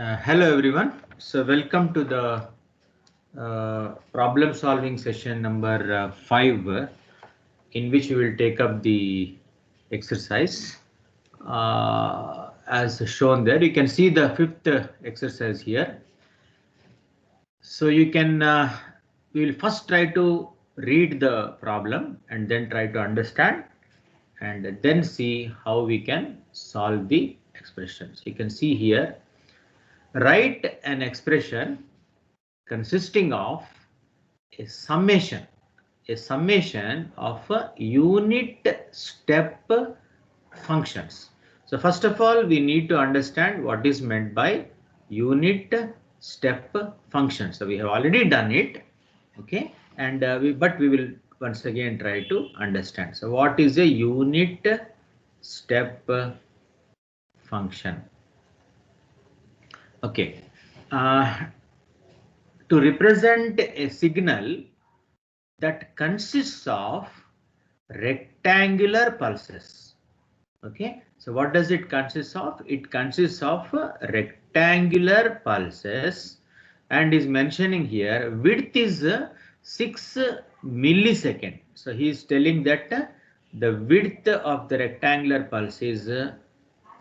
Hello everyone. So welcome to the problem solving session number 5 in which we will take up the exercise as shown there. You can see the fifth exercise here. So you can we will first try to read the problem and then try to understand and then see how we can solve the expressions. You can see here, write an expression consisting of a summation of unit step functions. So first of all, we need to understand what is meant by unit step function. So we have already done it, okay, and but we will once again try to understand. So what is a unit step function? Okay. To represent a signal that consists of rectangular pulses. Okay, so what does it consist of? It consists of rectangular pulses and is mentioning here width is 6 millisecond. So he is telling that the width of the rectangular pulse is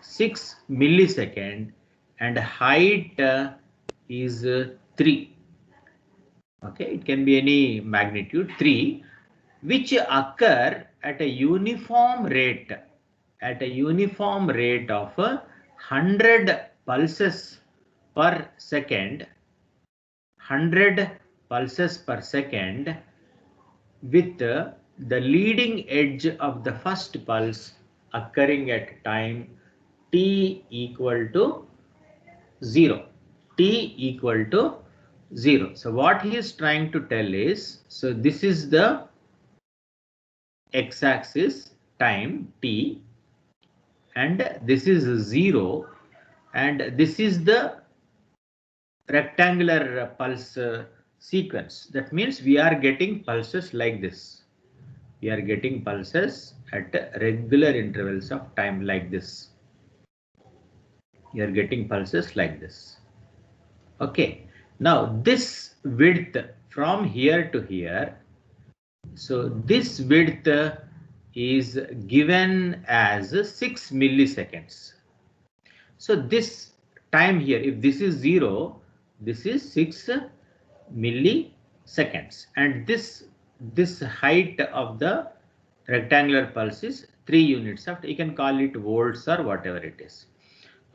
6 millisecond and height is 3. Okay, it can be any magnitude 3, which occur at a uniform rate of 100 pulses per second, 100 pulses per second, with the leading edge of the first pulse occurring at time t equal to 0. T equal to 0. So what he is trying to tell is, so this is the x-axis time t and this is 0 and this is the rectangular pulse sequence. That means we are getting pulses like this. We are getting pulses at regular intervals of time like this. You are getting pulses like this. Okay, now this width from here to here, so this width is given as 6 milliseconds. So this time here, if this is 0, this is 6 milliseconds, and this height of the rectangular pulse is 3 units of, you can call it volts or whatever it is.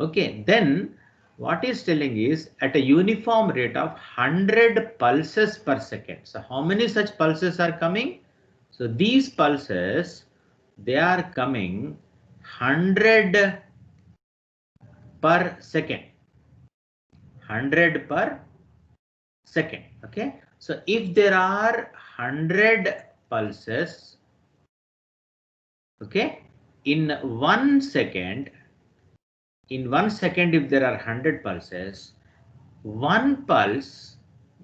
Okay, then what is telling is at a uniform rate of 100 pulses per second. So how many such pulses are coming? So these pulses, they are coming 100 per second. 100 per second. Okay, so if there are 100 pulses, okay, in 1 second, if there are 100 pulses, one pulse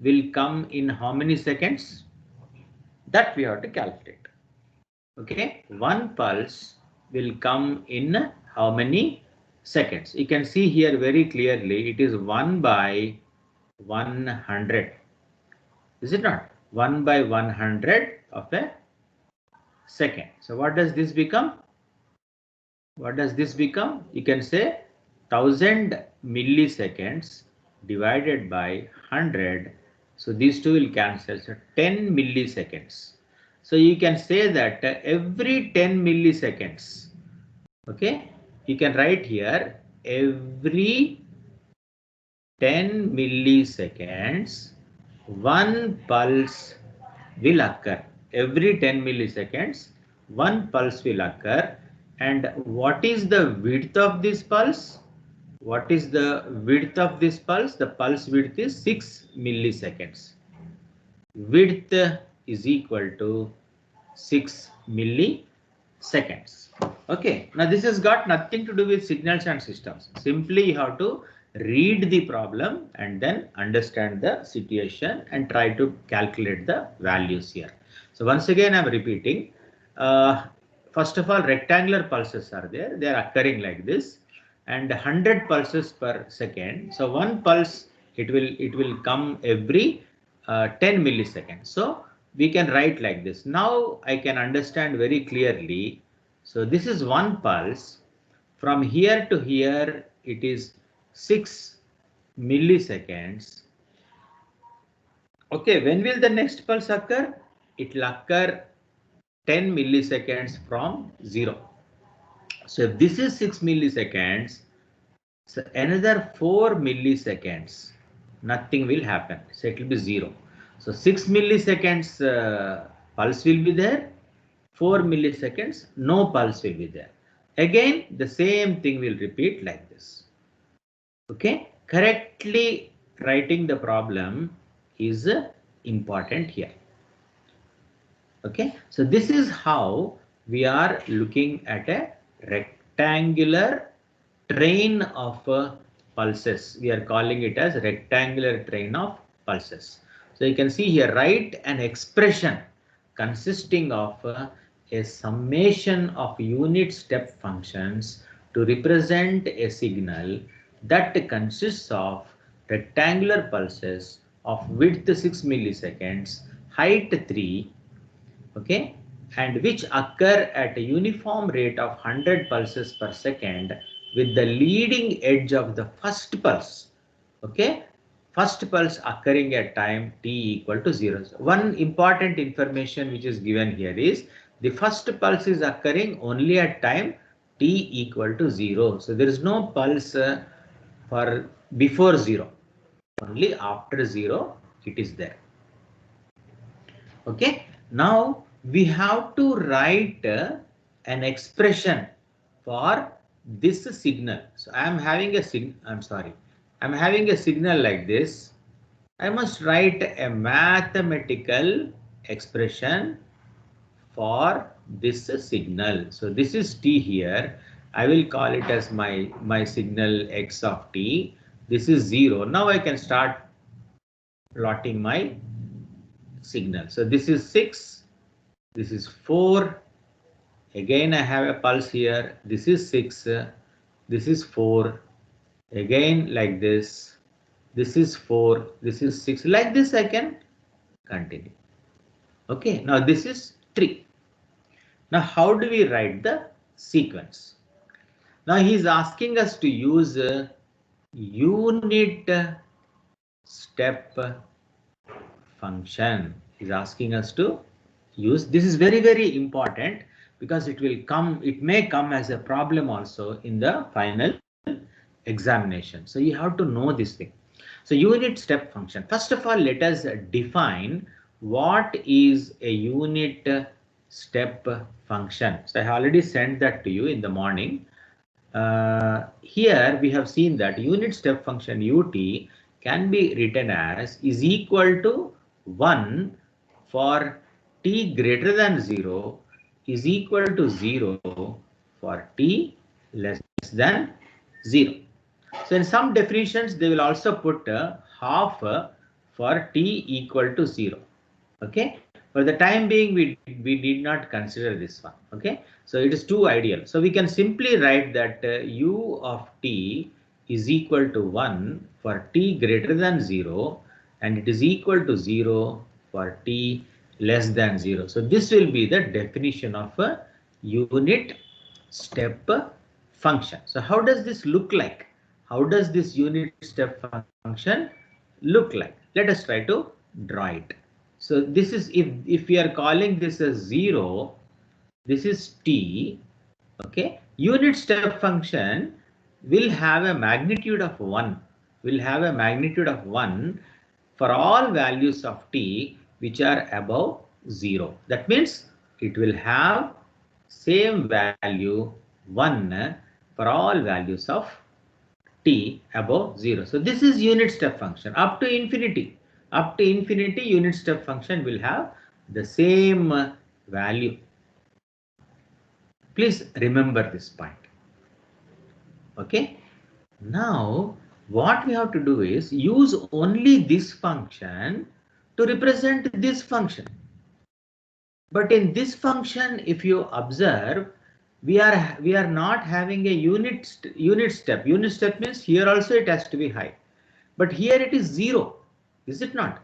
will come in how many seconds? That we have to calculate. Okay, one pulse will come in how many seconds? You can see here very clearly it is 1 by 100. Is it not? 1 by 100 of a second. So what does this become? What does this become? You can say 1000 milliseconds divided by 100. So these two will cancel. So 10 milliseconds. So you can say that every 10 milliseconds, okay, you can write here every 10 milliseconds, one pulse will occur. Every 10 milliseconds, one pulse will occur. And what is the width of this pulse? What is the width of this pulse? The pulse width is 6 milliseconds. Width is equal to 6 milliseconds. Okay, now this has got nothing to do with signals and systems. Simply you have to read the problem and then understand the situation and try to calculate the values here. So once again, I'm repeating. First of all, rectangular pulses are there. They are occurring like this. and 100 pulses per second. So one pulse it will come every 10 milliseconds. So we can write like this. Now I can understand very clearly. So this is one pulse. From here to here it is 6 milliseconds. Okay, when will the next pulse occur? It will occur 10 milliseconds from 0. So if this is 6 milliseconds, so another 4 milliseconds, nothing will happen. So it will be 0. So 6 milliseconds pulse will be there. 4 milliseconds, no pulse will be there. Again, the same thing will repeat like this. Okay, correctly writing the problem is important here. Okay, so this is how we are looking at a rectangular train of pulses. We are calling it as rectangular train of pulses. So you can see here, write an expression consisting of a summation of unit step functions to represent a signal that consists of rectangular pulses of width 6 milliseconds, height 3, okay, and which occur at a uniform rate of 100 pulses per second with the leading edge of the first pulse, okay, first pulse occurring at time t equal to 0. One important information which is given here is the first pulse is occurring only at time t equal to 0. So there is no pulse for before 0, only after 0 it is there. Okay, now we have to write an expression for this signal. So I am having a I'm having a signal like this. I must write a mathematical expression for this signal. So this is t here. I will call it as my signal x of t. This is 0. Now I can start plotting my signal. So this is 6, this is 4, again I have a pulse here, this is 6, this is 4, again like this is 4, this is 6, like this I can continue. Okay, now this is 3. Now how do we write the sequence? Now he is asking us to use unit step function. Is asking us to use. This is very important because it may come as a problem also in the final examination. So you have to know this thing. So unit step function. First of all, let us define what is a unit step function. So I already sent that to you in the morning. Here we have seen that unit step function ut can be written as is equal to 1 for t greater than 0, is equal to 0 for t less than 0. So in some definitions they will also put half for t equal to 0. Okay, for the time being we did not consider this one. Okay, so it is too ideal. So we can simply write that u of t is equal to 1 for t greater than 0 and it is equal to 0 for t less than 0. So this will be the definition of a unit step function. So how does this look like? How does this unit step function look like? Let us try to draw it. So this is if we are calling this as 0, this is t. Okay, unit step function will have a magnitude of 1. Will have a magnitude of 1 for all values of t which are above 0. That means it will have same value 1 for all values of t above 0. So this is unit step function up to infinity. Up to infinity, unit step function will have the same value. Please remember this point. Okay. Now what we have to do is use only this function to represent this function. But in this function, if you observe, we are not having a unit step. Unit step means here also it has to be high, but here it is 0, is it not?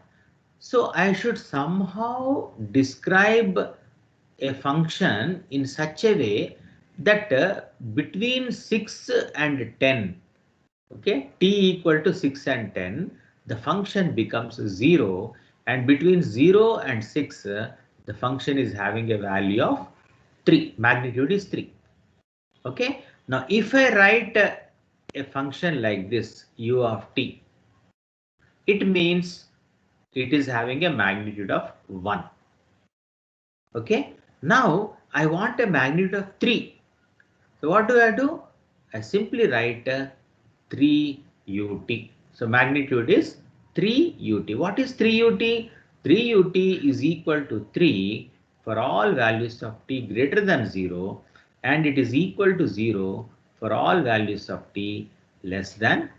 So I should somehow describe a function in such a way that between 6 and 10, okay, t equal to 6 and 10, the function becomes 0, and between 0 and 6, the function is having a value of 3, magnitude is 3. Okay, now if I write a function like this, u of t, it means it is having a magnitude of 1. Okay, now I want a magnitude of 3. So what do? I simply write 3 ut. So magnitude is 3 ut. What is 3 ut? 3 ut is equal to 3 for all values of t greater than 0, and it is equal to 0 for all values of t less than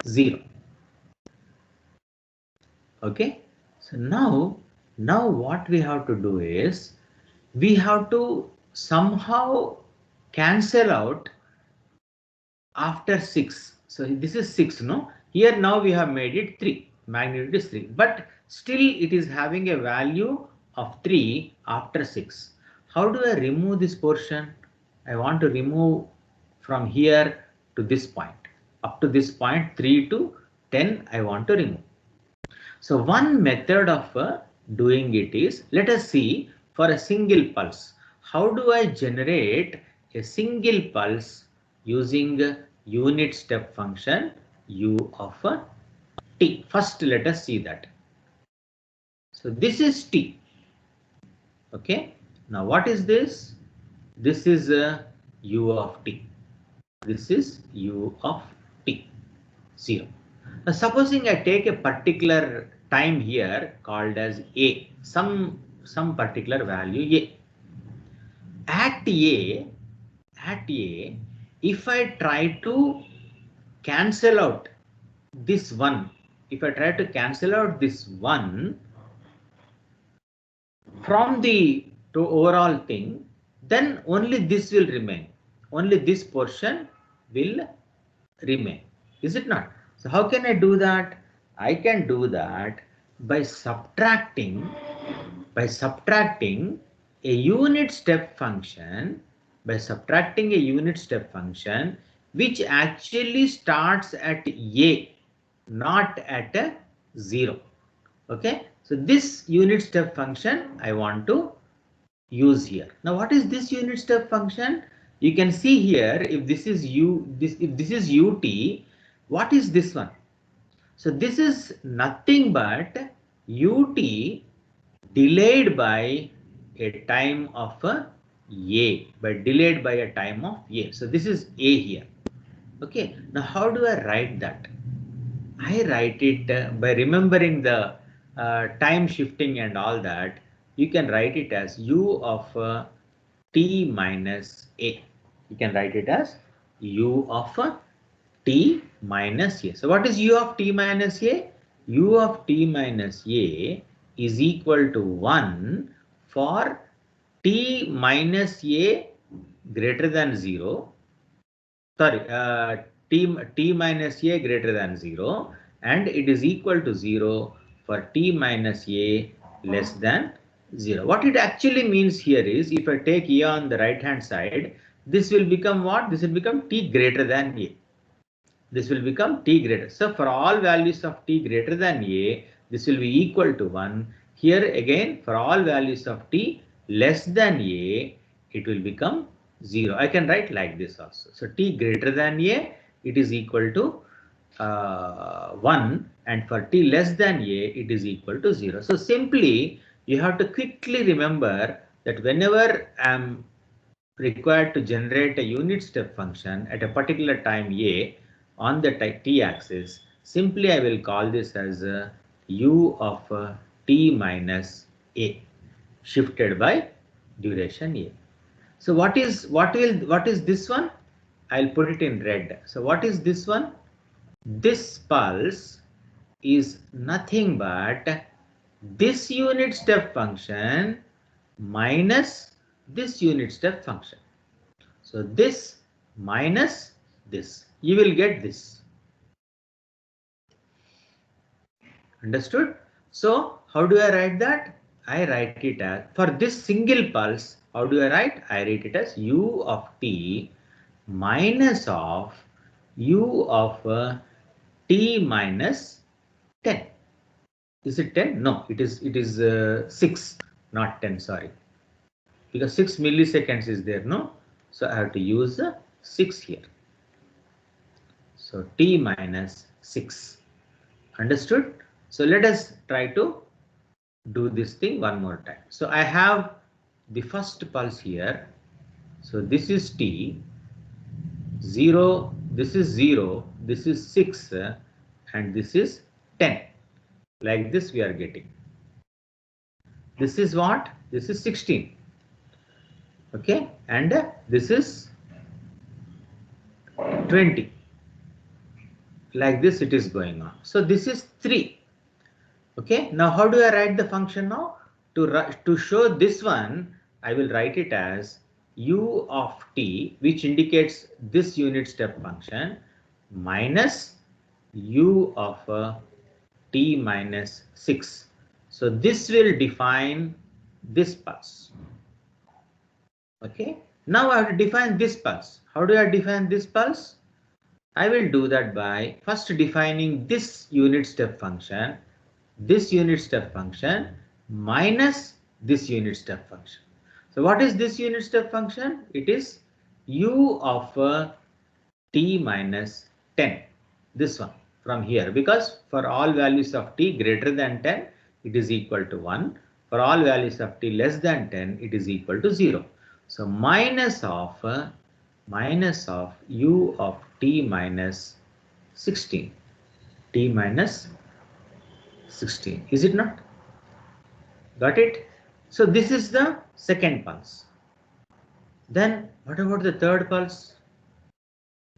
0. Okay, so now what we have to do is we have to somehow cancel out after 6. So this is 6, no? Here now we have made it 3. Magnitude is 3. But still it is having a value of 3 after 6. How do I remove this portion? I want to remove from here to this point. Up to this point, 3 to 10, I want to remove. So one method of doing it is, let us see for a single pulse. How do I generate a single pulse using unit step function u of t? First, let us see that. So this is t. Okay. Now what is this? This is u of t. This is u of t, 0. Now, supposing I take a particular time here called as a, some particular value a. At a, if I try to cancel out this one, if I try to cancel out this one from the overall thing, then only this will remain. Only this portion will remain. Is it not? So how can I do that? I can do that by subtracting a unit step function, which actually starts at a, not at a 0. Okay, so this unit step function I want to use here. Now what is this unit step function? You can see here, if this is if this is ut, what is this one? So this is nothing but ut delayed by a time of a, delayed by a time of a. So this is a here. Okay, now how do I write that? I write it by remembering the time shifting and all that. You can write it as u of t minus a. You can write it as u of t minus a. So what is u of t minus a? U of t minus a is equal to 1 for t minus a greater than 0. Sorry, t minus a greater than 0, and it is equal to 0 for t minus a less than 0. What it actually means here is, if I take a on the right hand side, this will become what? This will become t greater than a. This will become t greater. So for all values of t greater than a, this will be equal to 1. Here again, for all values of t less than a, it will become 0. I can write like this also. So t greater than a, it is equal to 1, and for t less than a, it is equal to 0. So simply you have to quickly remember that whenever I am required to generate a unit step function at a particular time a on the t-axis, simply I will call this as u of t minus a shifted by duration a. So what is this one? I'll put it in red. So what is this one? This pulse is nothing but this unit step function minus this unit step function. So this minus this, you will get this. Understood? So how do I write that? I write it as, for this single pulse, how do I write? I write it as u of t minus of u of t minus 10. Is it 10? No, it is 6, not 10, sorry. Because 6 milliseconds is there, no? So I have to use 6 here. So t minus 6. Understood? So let us try to do this thing one more time. So I have the first pulse here. So this is t, 0, this is 0, this is 6, and this is 10. Like this we are getting. This is what? This is 16. Okay, and this is 20. Like this it is going on. So this is 3. Okay, now how do I write the function now? To show this one, I will write it as u of t, which indicates this unit step function, minus u of t minus 6. So this will define this pulse. Okay, now I have to define this pulse. How do I define this pulse? I will do that by first defining this unit step function minus this unit step function. So what is this unit step function? It is u of t minus 10. This one from here, because for all values of t greater than 10, it is equal to 1. For all values of t less than 10, it is equal to 0. So minus of u of t minus 16. T minus 16. Is it not? Got it? So this is the second pulse. Then what about the third pulse?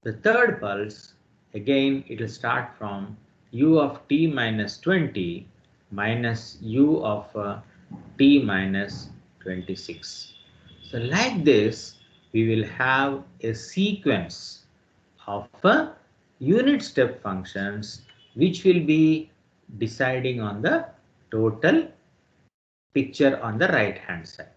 The third pulse, again, it will start from u of t minus 20 minus u of t minus 26. So like this, we will have a sequence of unit step functions which will be deciding on the total picture on the right hand side.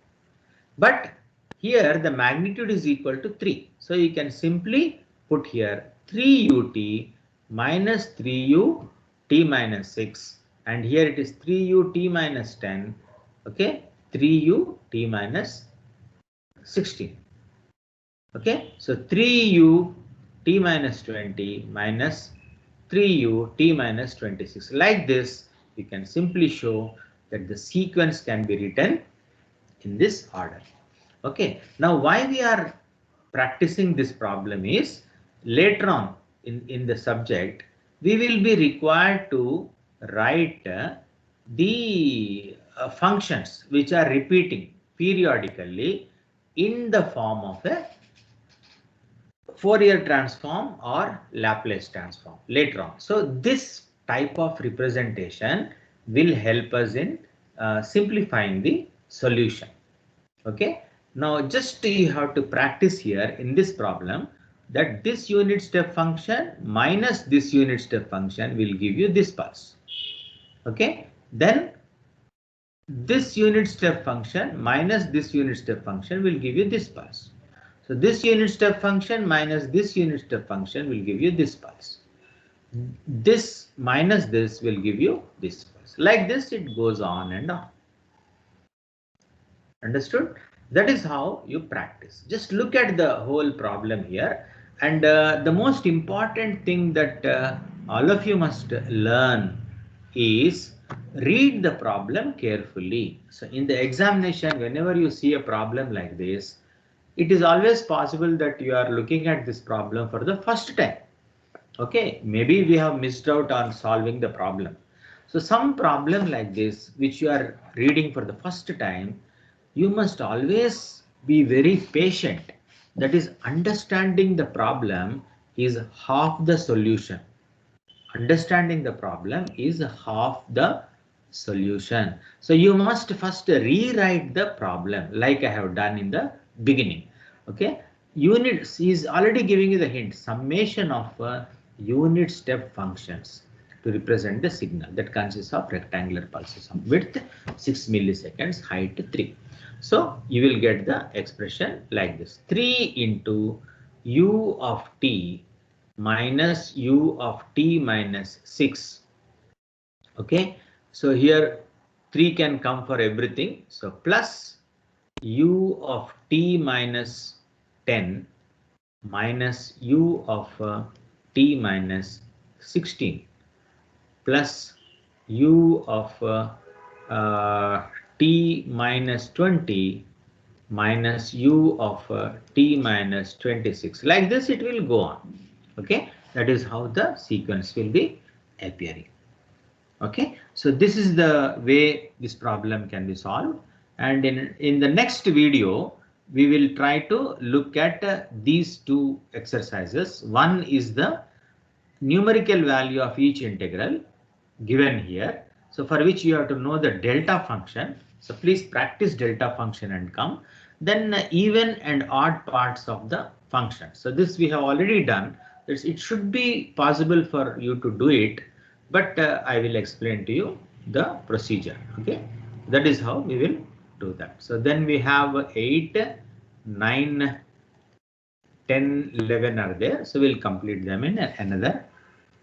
But here the magnitude is equal to 3. So you can simply put here 3ut minus 3u t minus 6, and here it is 3u t minus 10. Okay, 3u t minus 16. Okay, so 3u t minus 20 minus 3u t minus 26. Like this, we can simply show that the sequence can be written in this order. Okay, now why we are practicing this problem is later on in the subject, we will be required to write the functions which are repeating periodically in the form of a Fourier transform or Laplace transform later on. So this type of representation will help us in simplifying the solution. Okay, now just you have to practice here in this problem that this unit step function minus this unit step function will give you this pulse. Okay, then this unit step function minus this unit step function will give you this pulse. So this unit step function minus this unit step function will give you this pulse. This minus this will give you this pulse. Like this it goes on and on. Understood? That is how you practice. Just look at the whole problem here. And the most important thing that all of you must learn is read the problem carefully. So in the examination, whenever you see a problem like this, it is always possible that you are looking at this problem for the first time. Okay, maybe we have missed out on solving the problem. So some problem like this, which you are reading for the first time, you must always be very patient. That is, understanding the problem is half the solution. Understanding the problem is half the solution. So you must first rewrite the problem like I have done in the beginning. Okay, units, he is already giving you the hint, summation of unit step functions to represent the signal that consists of rectangular pulses of width 6 milliseconds, height 3. So you will get the expression like this: 3 into u of t minus u of t minus 6. Okay, so here 3 can come for everything. So plus u of t minus 10 minus u of t minus 16 plus u of t minus 20 minus u of t minus 26. Like this it will go on. Okay, that is how the sequence will be appearing. Okay, so this is the way this problem can be solved, and in the next video we will try to look at these two exercises. One is the numerical value of each integral given here, so for which you have to know the delta function. So please practice delta function and come. Then even and odd parts of the function. So this we have already done. It should be possible for you to do it, but I will explain to you the procedure. Okay, that is how we will do that. So then we have 8, 9, 10, 11 are there. So we'll complete them in another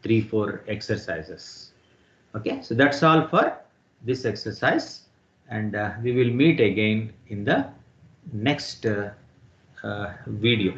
3-4 exercises. Okay, so that's all for this exercise, and we will meet again in the next video.